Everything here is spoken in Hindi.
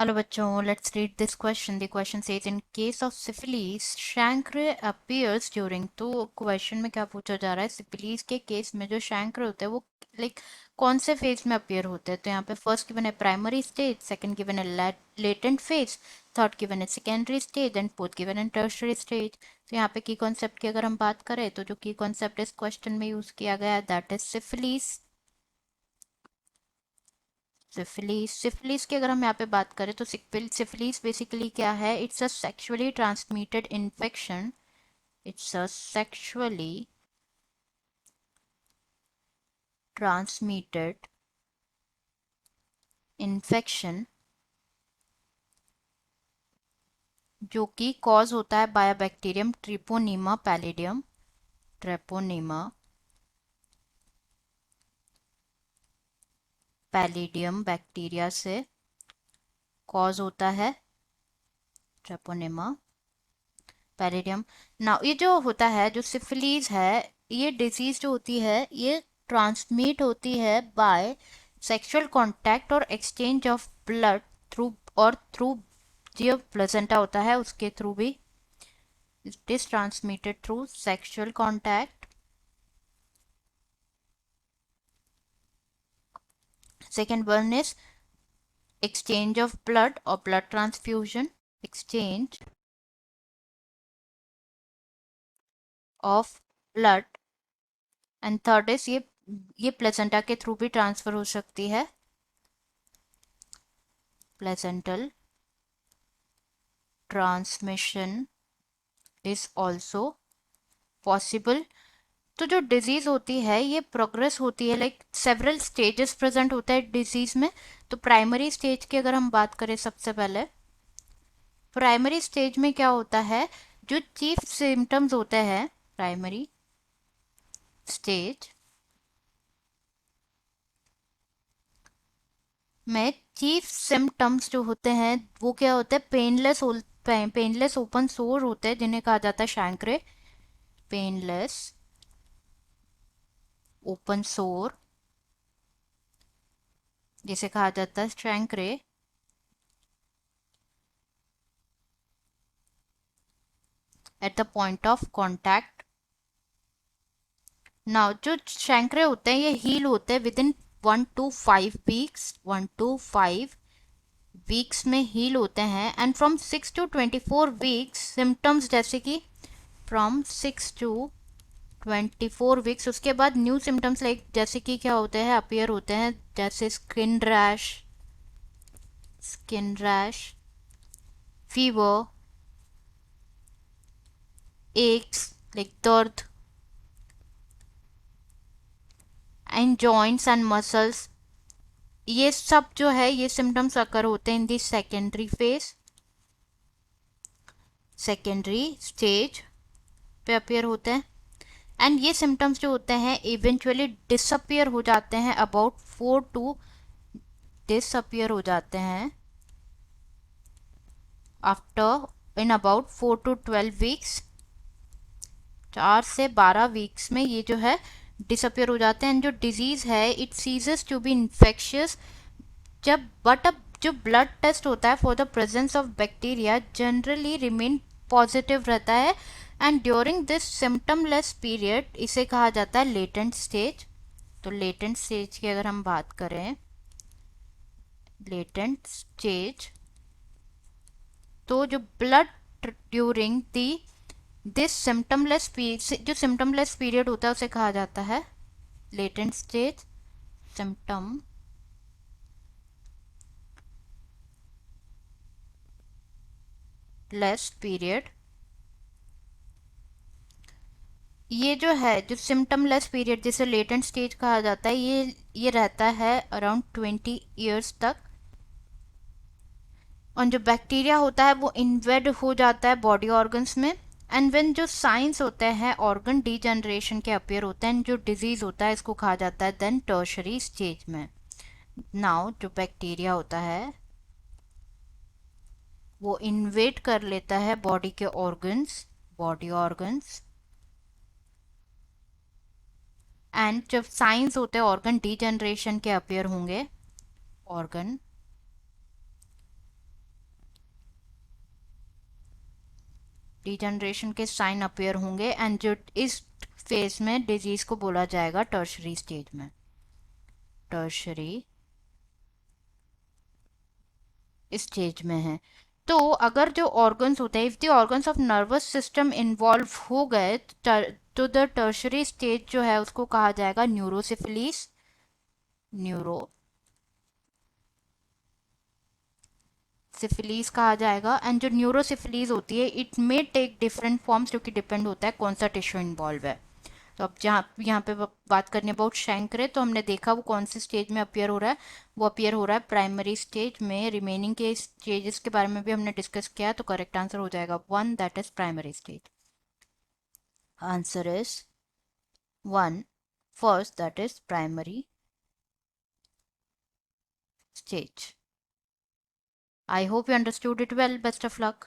Hello बच्चों, let's read this question. The question says in case of syphilis, chancre appears during. तो क्वेश्चन में क्या पूछा जा रहा है, सिफिलीज के केस में जो chancre होते हैं वो लाइक कौन से फेज में अपीयर होते हैं. तो यहाँ पे फर्स्ट गिवन है प्राइमरी स्टेज, सेकंड गिवन है लेटेंट फेज, थर्ड गिवन है secondary stage and fourth given है टर्शियरी स्टेज. तो यहाँ पे की कॉन्सेप्ट की अगर हम बात करें तो जो की कॉन्सेप्ट इस क्वेश्चन में यूज किया गया है दैट इज सिफिलीज. सिफिलीस सिफिलीस की अगर हम यहाँ पे बात करें तो सिफिलीस बेसिकली क्या है, it's a sexually transmitted infection. It's a sexually transmitted infection जो कि कॉज होता है by bacterium treponema pallidum. Treponema pallidum bacteria से कॉज होता है ट्रेपोनीमा पैलिडियम. नाउ ये जो होता है, जो सिफिलीज है, ये डिजीज जो होती है ये ट्रांसमिट होती है बाय सेक्सुअल कांटेक्ट और एक्सचेंज ऑफ ब्लड थ्रू, और थ्रू जो प्लेसेंटा होता है उसके थ्रू भी. It is transmitted through sexual contact. Second one is exchange of blood और blood transfusion. Exchange of blood. And third is ये प्लेसेंटा के थ्रू भी ट्रांसफर हो सकती है. Placental transmission is also possible. तो जो डिजीज होती है ये प्रोग्रेस होती है, लाइक सेवरल स्टेजेस प्रेजेंट होता है डिजीज में. तो प्राइमरी स्टेज की अगर हम बात करें, सबसे पहले प्राइमरी स्टेज में क्या होता है, जो चीफ सिम्टम्स होते हैं प्राइमरी स्टेज में, चीफ सिम्टम्स जो होते हैं वो क्या होते हैं, पेनलेस ओपन सोर होते हैं जिन्हें कहा जाता है शैंक्रे. पेनलेस ओपन सोर जिसे कहा जाता है chancre. At the point of contact. Now जो शैंक्रे होते हैं ये हील होते हैं within 1 to 5 weeks. 1 to 5 weeks में हील होते हैं. And from 6 to 24 weeks symptoms, जैसे कि फ्रॉम 6 to 24 वीक्स उसके बाद न्यू सिम्टम्स लाइक जैसे कि क्या होते हैं, अपीयर होते हैं, जैसे skin rash, fever, x like दर्द, एंड जॉइंट्स एंड मसल्स. ये सब जो है ये सिम्टम्स अकर होते हैं इन दी सेकेंडरी स्टेज पे अपीयर होते हैं. एंड ये सिम्टम्स जो होते हैं इवेंचुअली डिसअपियर हो जाते हैं about 4 to after in about 4 to 12 weeks. 4 से 12 वीक्स में ये जो है डिसअपियर हो जाते हैं. एंड जो डिजीज है it ceases to be infectious जब, बट अब जो ब्लड टेस्ट होता है for the presence of bacteria generally remain positive रहता है. And during this symptomless period इसे कहा जाता है लेटेंट स्टेज. तो लेटेंट स्टेज की अगर हम बात करें, लेटेंट स्टेज तो जो blood during the this symptomless period, जो सिम्टमलेस पीरियड होता है उसे कहा जाता है latent stage. Symptomless period. ये जो है, जो सिम्टमलेस पीरियड जिसे लेटेंट स्टेज कहा जाता है, ये रहता है अराउंड 20 ईयर्स तक. और जो बैक्टीरिया होता है वो इन्वेड हो जाता है बॉडी ऑर्गन्स में. एंड व्हेन जो साइंस होते हैं ऑर्गन डीजनरेशन के अपीयर होते हैं, जो डिजीज होता है इसको कहा जाता है देन टर्शरी स्टेज में. नाउ जो बैक्टीरिया होता है वो इन्वेड कर लेता है बॉडी ऑर्गन्स. एंड जब साइंस होते हैं ऑर्गन डीजनरेशन के अपीयर होंगे, ऑर्गन डिजनरेशन के साइन अपीयर होंगे एंड जो इस फेज में डिजीज को बोला जाएगा टर्शरी स्टेज में, टर्शरी स्टेज में है। तो अगर जो ऑर्गन्स होते हैं, if the organs of nervous system involve हो गए तो द टर्शरी स्टेज जो है उसको कहा जाएगा न्यूरोसिफिलीस, न्यूरो सिफिलीज कहा जाएगा। एंड जो न्यूरोसिफिलीज होती है it may take different forms, जो कि डिपेंड होता है कौन सा टिश्यू इन्वॉल्व है। तो अब जहाँ यहाँ पे बात करनी अबाउट शैंकरे, तो हमने देखा वो कौन से स्टेज में अपियर हो रहा है, वो अपियर हो रहा है प्राइमरी स्टेज में। रिमेनिंग के स्टेजेस के बारे में भी हमने डिस्कस किया, तो करेक्ट आंसर हो जाएगा 1, that is primary stage. Answer is 1, first, that is primary stage. I hope you understood it well. Best of luck.